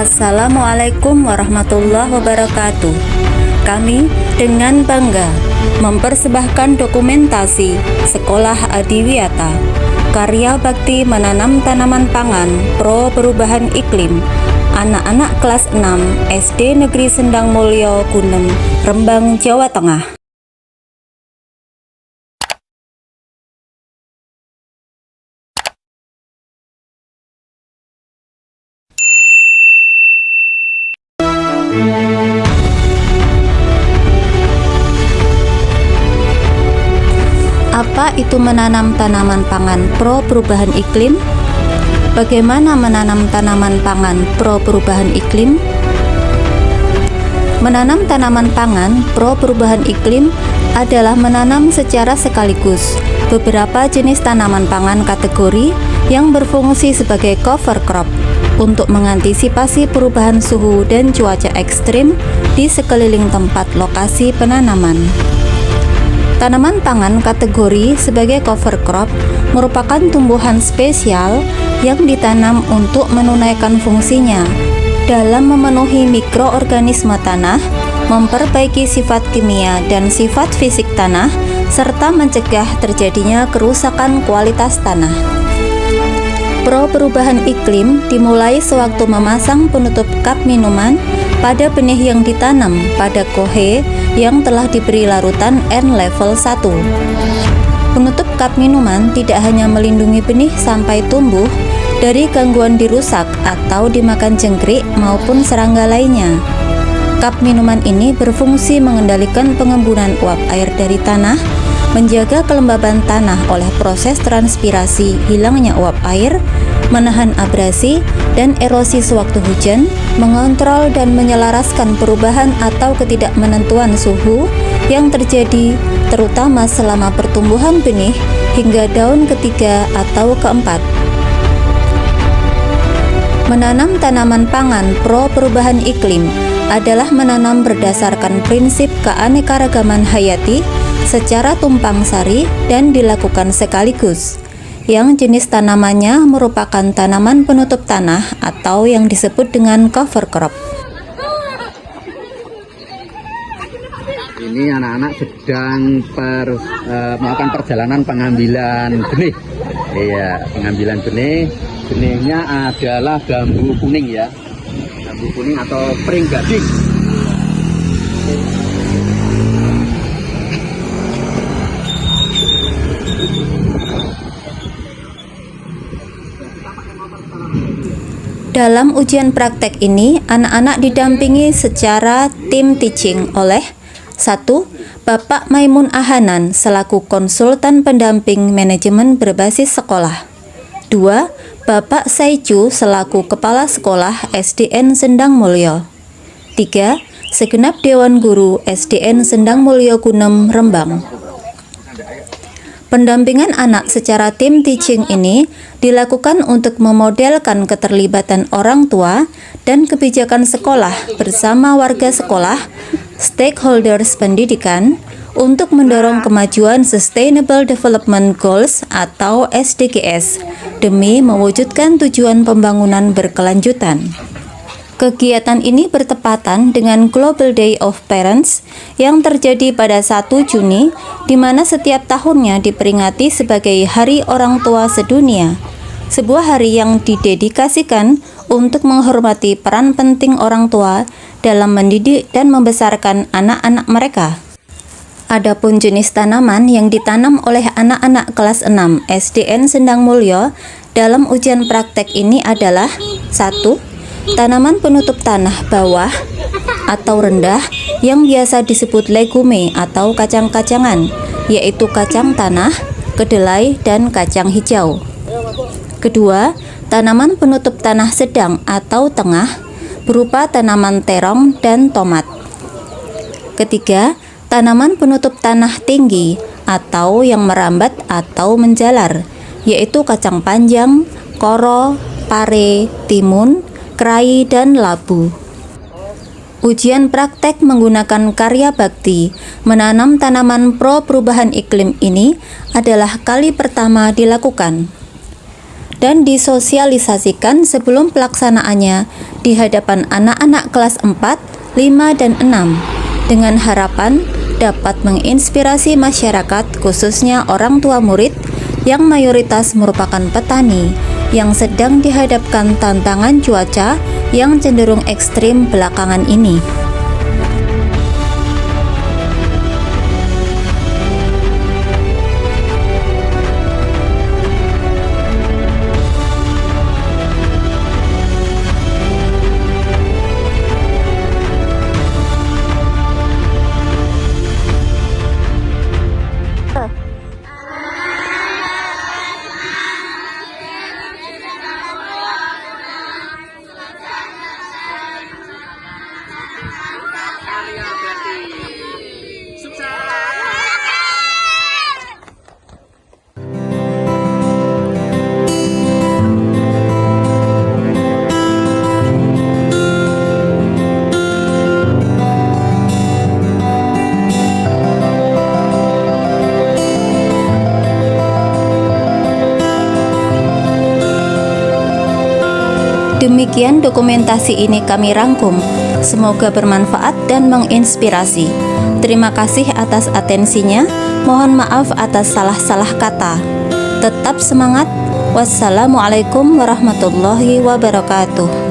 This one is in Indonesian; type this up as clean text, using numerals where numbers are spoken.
Assalamualaikum warahmatullahi wabarakatuh. Kami dengan bangga mempersembahkan dokumentasi Sekolah Adiwiyata, karya bakti menanam tanaman pangan pro perubahan iklim, anak-anak kelas 6 SD Negeri Sendang Mulyo, Gunem, Rembang, Jawa Tengah. Apa itu menanam tanaman pangan pro perubahan iklim? Bagaimana menanam tanaman pangan pro perubahan iklim? Menanam tanaman pangan pro perubahan iklim adalah menanam secara sekaligus beberapa jenis tanaman pangan kategori yang berfungsi sebagai cover crop untuk mengantisipasi perubahan suhu dan cuaca ekstrim di sekeliling tempat lokasi penanaman. Tanaman pangan kategori sebagai cover crop merupakan tumbuhan spesial yang ditanam untuk menunaikan fungsinya dalam memenuhi mikroorganisme tanah, memperbaiki sifat kimia dan sifat fisik tanah, serta mencegah terjadinya kerusakan kualitas tanah. Pro perubahan iklim dimulai sewaktu memasang penutup kap minuman pada benih yang ditanam pada kohe yang telah diberi larutan N level 1. Penutup kap minuman tidak hanya melindungi benih sampai tumbuh dari gangguan dirusak atau dimakan jangkrik maupun serangga lainnya. Kap minuman ini berfungsi mengendalikan pengembunan uap air dari tanah, menjaga kelembaban tanah oleh proses transpirasi hilangnya uap air, menahan abrasi dan erosi sewaktu hujan, mengontrol dan menyelaraskan perubahan atau ketidakmenentuan suhu yang terjadi terutama selama pertumbuhan benih hingga daun ketiga atau keempat. Menanam tanaman pangan pro perubahan iklim adalah menanam berdasarkan prinsip keanekaragaman hayati secara tumpang sari dan dilakukan sekaligus, yang jenis tanamannya merupakan tanaman penutup tanah atau yang disebut dengan cover crop. Ini anak-anak sedang melakukan perjalanan pengambilan benih. Iya, pengambilan benih. Benihnya adalah bambu kuning ya, bambu kuning atau pring gading. Dalam ujian praktek ini, anak-anak didampingi secara tim teaching oleh 1. Bapak Maimun Ahanan selaku konsultan pendamping manajemen berbasis sekolah. 2. Bapak Saicu selaku kepala sekolah SDN Sendang Mulyo. 3. Segenap Dewan Guru SDN Sendang Mulyo, Gunem, Rembang. Pendampingan anak secara tim teaching ini dilakukan untuk memodelkan keterlibatan orang tua dan kebijakan sekolah bersama warga sekolah, stakeholders pendidikan, untuk mendorong kemajuan Sustainable Development Goals atau SDGs demi mewujudkan tujuan pembangunan berkelanjutan. Kegiatan ini bertepatan dengan Global Day of Parents yang terjadi pada 1 Juni, di mana setiap tahunnya diperingati sebagai Hari Orang Tua Sedunia, sebuah hari yang didedikasikan untuk menghormati peran penting orang tua dalam mendidik dan membesarkan anak-anak mereka. Adapun jenis tanaman yang ditanam oleh anak-anak kelas 6 SDN Sendang Mulyo dalam ujian praktek ini adalah 1. Tanaman penutup tanah bawah atau rendah yang biasa disebut legume atau kacang-kacangan, yaitu kacang tanah, kedelai, dan kacang hijau. Kedua, tanaman penutup tanah sedang atau tengah berupa tanaman terong dan tomat. Ketiga, tanaman penutup tanah tinggi atau yang merambat atau menjalar, yaitu kacang panjang, koro, pare, timun, kerai, dan labu. Ujian praktek menggunakan karya bakti menanam tanaman pro perubahan iklim ini adalah kali pertama dilakukan. dan disosialisasikan sebelum pelaksanaannya di hadapan anak-anak kelas 4, 5, dan 6 dengan harapan dapat menginspirasi masyarakat khususnya orang tua murid yang mayoritas merupakan petani yang sedang dihadapkan tantangan cuaca yang cenderung ekstrim belakangan ini. Demikian dokumentasi ini kami rangkum. Semoga bermanfaat dan menginspirasi. Terima kasih atas atensinya. Mohon maaf atas salah-salah kata. Tetap semangat. Wassalamualaikum warahmatullahi wabarakatuh.